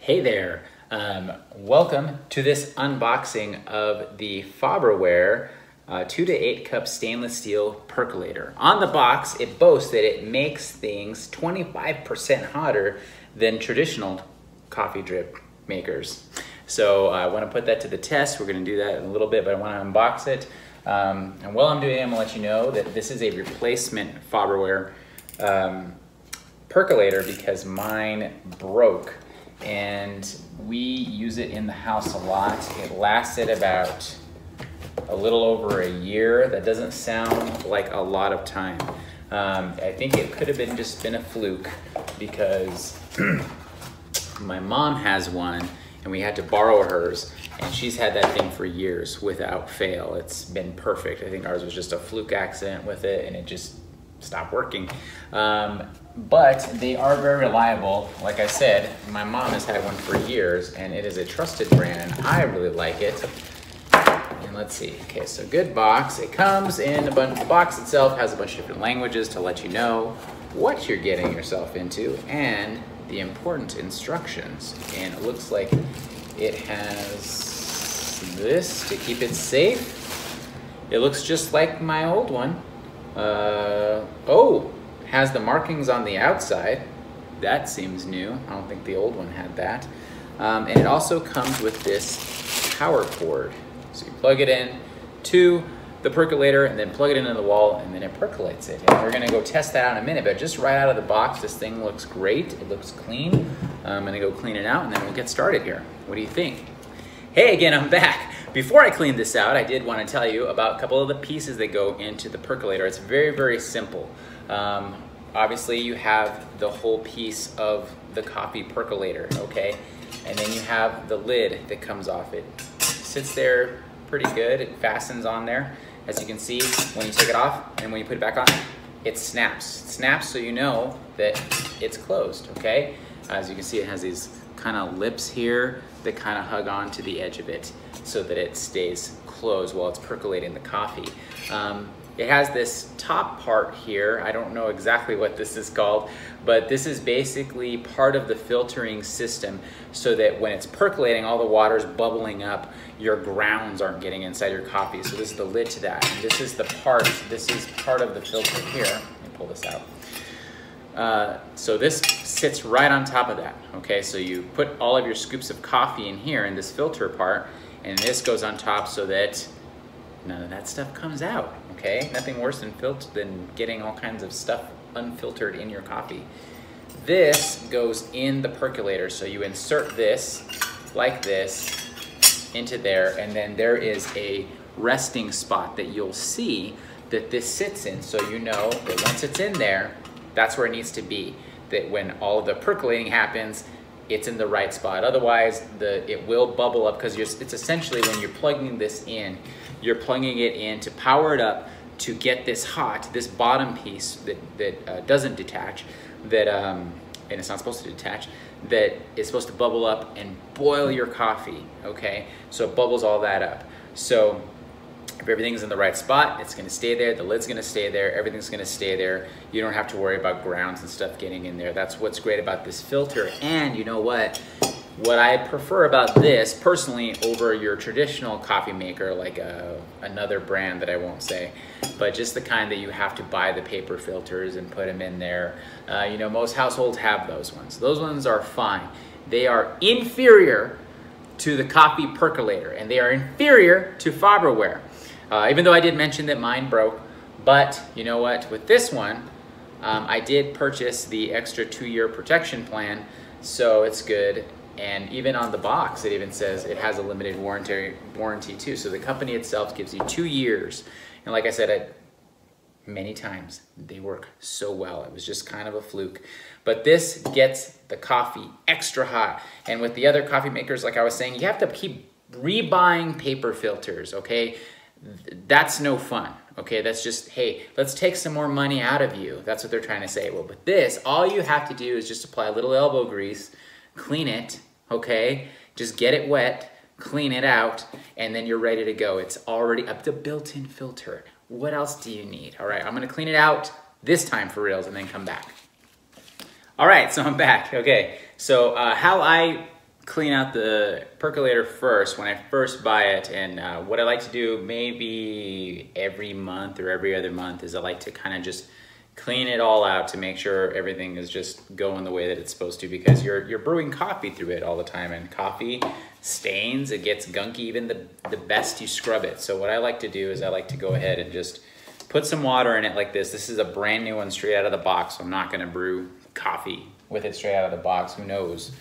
Hey there, welcome to this unboxing of the Farberware 2 to 8 cup stainless steel percolator. On the box, it boasts that it makes things 25% hotter than traditional coffee drip makers. So I want to put that to the test. We're going to do that in a little bit, but I want to unbox it. And while I'm doing it, I'm going to let you know that this is a replacement Farberware percolator because mine broke. And we use it in the house a lot. It lasted about a little over a year. That doesn't sound like a lot of time. I think it could have been just been a fluke because my mom has one and we had to borrow hers, and she's had that thing for years without fail. It's been perfect. I think ours was just a fluke accident with it and it just stopped working. But they are very reliable. Like I said, my mom has had one for years and it is a trusted brand and I really like it. And let's see, okay, so good box. It comes in a bunch, the box itself has a bunch of different languages to let you know what you're getting yourself into and the important instructions. And it looks like it has this to keep it safe. It looks just like my old one. Oh, has the markings on the outside. That seems new. I don't think the old one had that. And it also comes with this power cord. So you plug it in to the percolator and then plug it into the wall and then it percolates it. And we're gonna go test that out in a minute, but just right out of the box, this thing looks great. It looks clean. I'm gonna go clean it out and then we'll get started here. What do you think? Hey, again, I'm back. Before I clean this out, I did want to tell you about a couple of the pieces that go into the percolator. It's very, very simple. Obviously, you have the whole piece of the coffee percolator, okay? And then you have the lid that comes off. It sits there pretty good. It fastens on there. As you can see, when you take it off and when you put it back on, it snaps. It snaps so you know that it's closed, okay? As you can see, it has these kind of lips here that kind of hug on to the edge of it so that it stays closed while it's percolating the coffee. It has this top part here. I don't know exactly what this is called, but this is basically part of the filtering system so that when it's percolating, all the water's bubbling up, your grounds aren't getting inside your coffee. So this is the lid to that. And this is part of the filter here. Let me pull this out. So this sits right on top of that, okay? So you put all of your scoops of coffee in here in this filter part, and this goes on top so that none of that stuff comes out, okay? Nothing worse than getting all kinds of stuff unfiltered in your coffee. This goes in the percolator, so you insert this like this into there, and then there is a resting spot that you'll see that this sits in, so you know that once it's in there, that's where it needs to be. That when all of the percolating happens, it's in the right spot. Otherwise, it will bubble up because it's essentially when you're plugging this in, you're plugging it in to power it up to get this hot, this bottom piece that doesn't detach, and it's not supposed to detach, that is supposed to bubble up and boil your coffee, okay? So it bubbles all that up. So if everything's in the right spot, it's gonna stay there, the lid's gonna stay there, everything's gonna stay there. You don't have to worry about grounds and stuff getting in there. That's what's great about this filter. And you know what? What I prefer about this, personally, over your traditional coffee maker, like another brand that I won't say, but just the kind that you have to buy the paper filters and put them in there. You know, most households have those ones. Those ones are fine. They are inferior to the coffee percolator, and they are inferior to Farberware. Even though I did mention that mine broke, but you know what, with this one, I did purchase the extra 2-year protection plan, so it's good. And even on the box, it even says it has a limited warranty too. So the company itself gives you 2 years. And like I said, many times, they work so well. It was just kind of a fluke. But this gets the coffee extra hot. And with the other coffee makers, like I was saying, you have to keep rebuying paper filters, okay? That's no fun, okay? That's just, hey, let's take some more money out of you. That's what they're trying to say. Well, but this, all you have to do is just apply a little elbow grease, clean it, okay? Just get it wet, clean it out, and then you're ready to go. It's already up to built-in filter. What else do you need? All right, I'm gonna clean it out this time for reals and then come back. All right, so I'm back. Okay, so how I clean out the percolator first when I first buy it. And what I like to do maybe every month or every other month is I like to kind of just clean it all out to make sure everything is just going the way that it's supposed to, because you're brewing coffee through it all the time, and coffee stains, it gets gunky even the best you scrub it. So what I like to do is I like to go ahead and just put some water in it like this. This is a brand new one straight out of the box, so I'm not gonna brew coffee with it straight out of the box. Who knows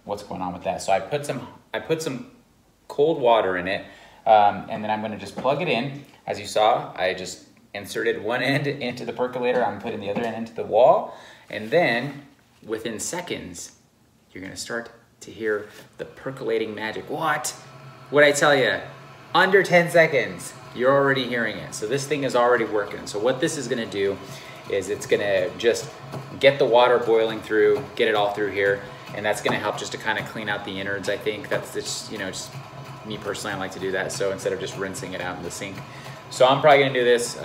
what's going on with that. So I put some cold water in it, and then I'm gonna just plug it in. As you saw, I just inserted one end into the percolator, I'm putting the other end into the wall, and then within seconds, you're gonna start to hear the percolating magic. What? What'd I tell you? Under 10 seconds, you're already hearing it. So this thing is already working. So what this is gonna do is it's gonna just get the water boiling through, get it all through here, and that's gonna help just to kind of clean out the innards, I think. That's just, you know, just me personally, I like to do that. So instead of just rinsing it out in the sink. So I'm probably gonna do this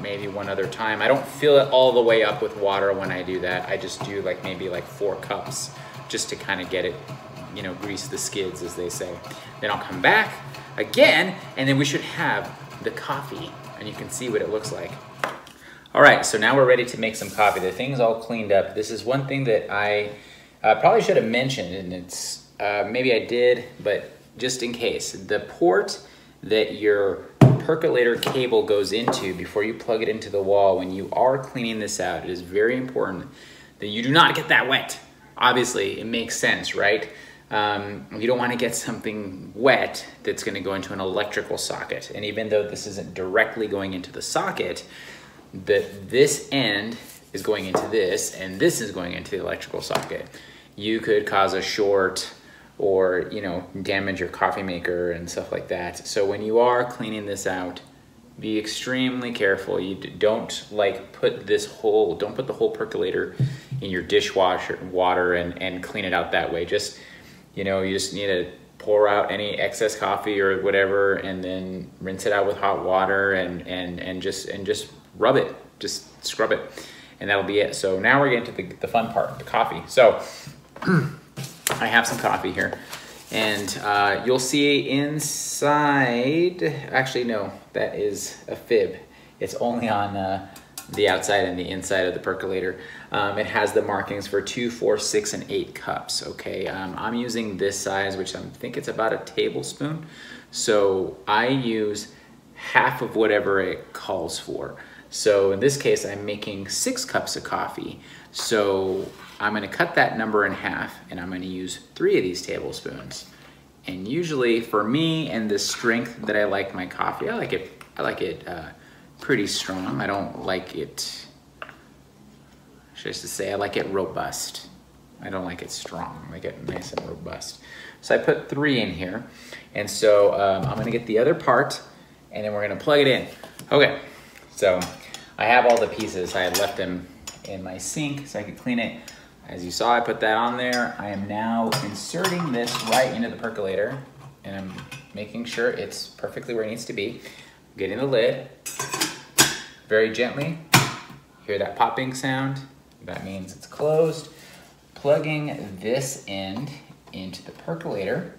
maybe one other time. I don't fill it all the way up with water when I do that. I just do like maybe like 4 cups just to kind of get it, you know, grease the skids, as they say. Then I'll come back again, and then we should have the coffee, and you can see what it looks like. All right, so now we're ready to make some coffee. The thing's all cleaned up. This is one thing that I probably should have mentioned, and it's maybe I did, but just in case. The port that your percolator cable goes into before you plug it into the wall, when you are cleaning this out, it is very important that you do not get that wet. Obviously, it makes sense, right? You don't want to get something wet that's going to go into an electrical socket. And even though this isn't directly going into the socket, this end is going into this, and this is going into the electrical socket. You could cause a short, or, you know, damage your coffee maker and stuff like that. So when you are cleaning this out, be extremely careful. You don't like put the whole percolator in your dishwasher water and clean it out that way. Just, you know, you just need to pour out any excess coffee or whatever, and then rinse it out with hot water and just rub it, just scrub it, and that'll be it. So now we're getting to the fun part, the coffee. So I have some coffee here, and you'll see inside, actually no, that is a fib. It's only on the outside and the inside of the percolator. It has the markings for 2, 4, 6, and 8 cups, okay? I'm using this size, which I think it's about a tablespoon. So I use half of whatever it calls for. So in this case, I'm making 6 cups of coffee. So I'm gonna cut that number in half, and I'm gonna use 3 of these tablespoons. And usually for me and the strength that I like my coffee, I like it pretty strong. I don't like it, should I just say, I like it robust. I don't like it strong, I like it nice and robust. So I put 3 in here. And so I'm gonna get the other part, and then we're gonna plug it in. Okay, so I have all the pieces. I had left them in my sink so I could clean it. As you saw, I put that on there. I am now inserting this right into the percolator, and I'm making sure it's perfectly where it needs to be. Getting the lid, very gently. Hear that popping sound? That means it's closed. Plugging this end into the percolator,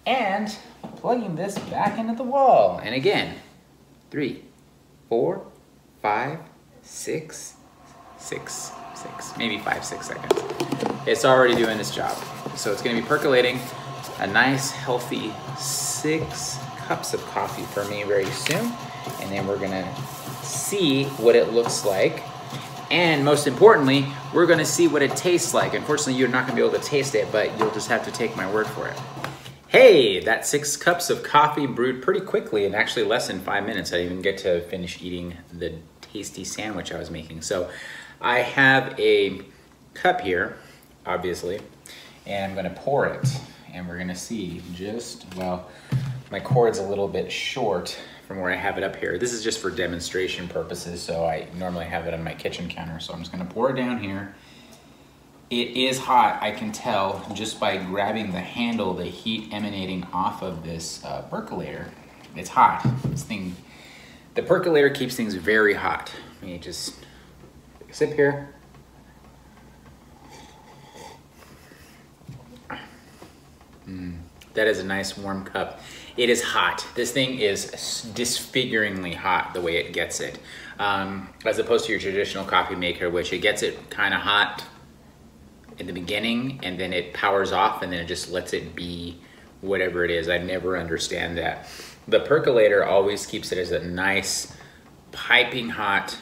and plugging this back into the wall. And again, 3, 4, 5, 6, maybe 5, 6 seconds. It's already doing its job. So it's gonna be percolating a nice, healthy 6 cups of coffee for me very soon. And then we're gonna see what it looks like. And most importantly, we're gonna see what it tastes like. Unfortunately, you're not gonna be able to taste it, but you'll just have to take my word for it. Hey, that 6 cups of coffee brewed pretty quickly, and actually less than 5 minutes. I didn't even get to finish eating the tasty sandwich I was making. So I have a cup here, obviously, and I'm gonna pour it, and we're gonna see just, well, my cord's a little bit short from where I have it up here. This is just for demonstration purposes, so I normally have it on my kitchen counter. So I'm just gonna pour it down here. It is hot, I can tell just by grabbing the handle, the heat emanating off of this percolator. It's hot. This thing, the percolator keeps things very hot. Let me just take a sip here. That is a nice warm cup. It is hot. This thing is disfiguringly hot the way it gets it. As opposed to your traditional coffee maker, which it gets it kind of hot in the beginning and then it powers off and then it just lets it be whatever it is. I never understand that. The percolator always keeps it as a nice piping hot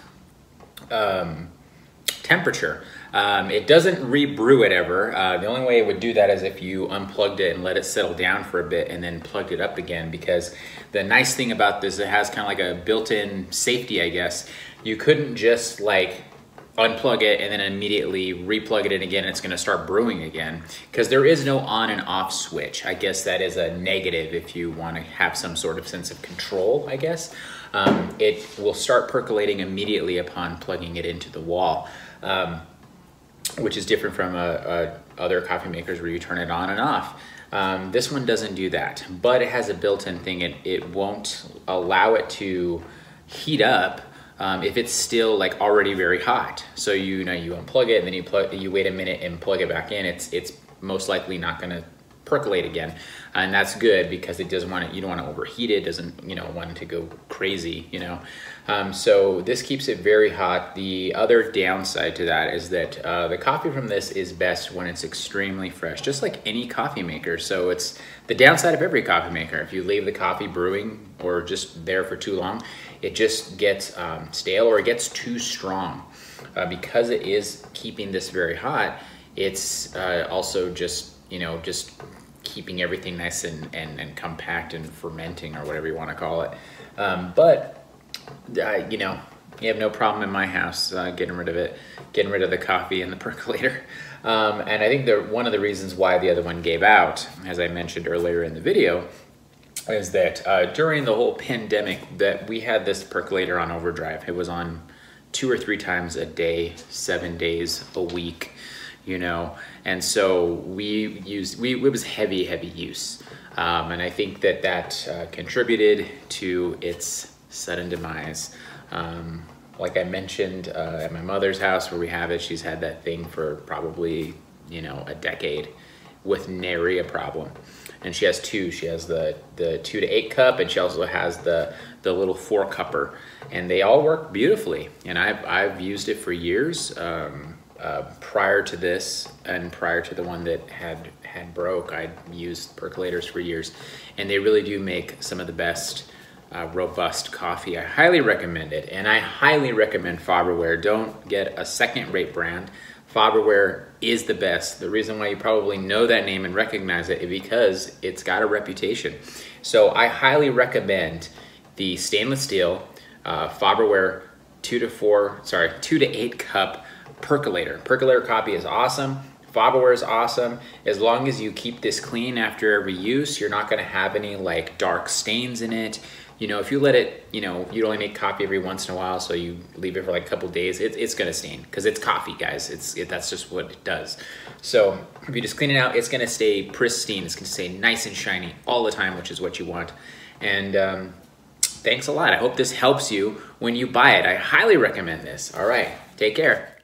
temperature. It doesn't re-brew it ever. The only way it would do that is if you unplugged it and let it settle down for a bit and then plugged it up again, because the nice thing about this, it has kind of like a built-in safety, I guess. You couldn't just like unplug it and then immediately replug it in again, it's gonna start brewing again, because there is no on and off switch. I guess that is a negative if you wanna have some sort of sense of control, I guess. It will start percolating immediately upon plugging it into the wall. Which is different from other coffee makers where you turn it on and off. This one doesn't do that, but it has a built-in thing. It won't allow it to heat up if it's still like already very hot. So you unplug it and then you wait a minute and plug it back in. It's most likely not gonna percolate again, and that's good because it doesn't want it. You don't want to overheat it. Doesn't want it to go crazy. So this keeps it very hot. The other downside to that is that the coffee from this is best when it's extremely fresh, just like any coffee maker. So it's the downside of every coffee maker. If you leave the coffee brewing or just there for too long, it just gets stale or it gets too strong. Because it is keeping this very hot, it's also just keeping everything nice and compact and fermenting or whatever you want to call it. But you have no problem in my house getting rid of it, getting rid of the coffee and the percolator. And I think one of the reasons why the other one gave out, as I mentioned earlier in the video, is that during the whole pandemic that we had this percolator on overdrive. It was on 2 or 3 times a day, 7 days a week. And so it was heavy use. And I think that contributed to its sudden demise. Like I mentioned, at my mother's house where we have it, she's had that thing for probably, a decade with nary a problem. And she has 2. She has the 2 to 8 cup, and she also has the little 4 cupper. And they all work beautifully. And I've used it for years. Prior to this and prior to the one that had broke, I'd used percolators for years, and they really do make some of the best robust coffee. I highly recommend it, and I highly recommend Farberware. Don't get a second-rate brand. Farberware is the best. The reason why you probably know that name and recognize it is because it's got a reputation. So I highly recommend the stainless steel Farberware 2 to 8 cup percolator. Percolator coffee is awesome. Farberware is awesome. As long as you keep this clean after every use, you're not gonna have any like dark stains in it. If you let it, you'd only make coffee every once in a while, so you leave it for like a couple days, it's gonna stain, because it's coffee, guys. That's just what it does. So if you just clean it out, it's gonna stay pristine. It's gonna stay nice and shiny all the time, which is what you want. And thanks a lot. I hope this helps you when you buy it. I highly recommend this. All right, take care.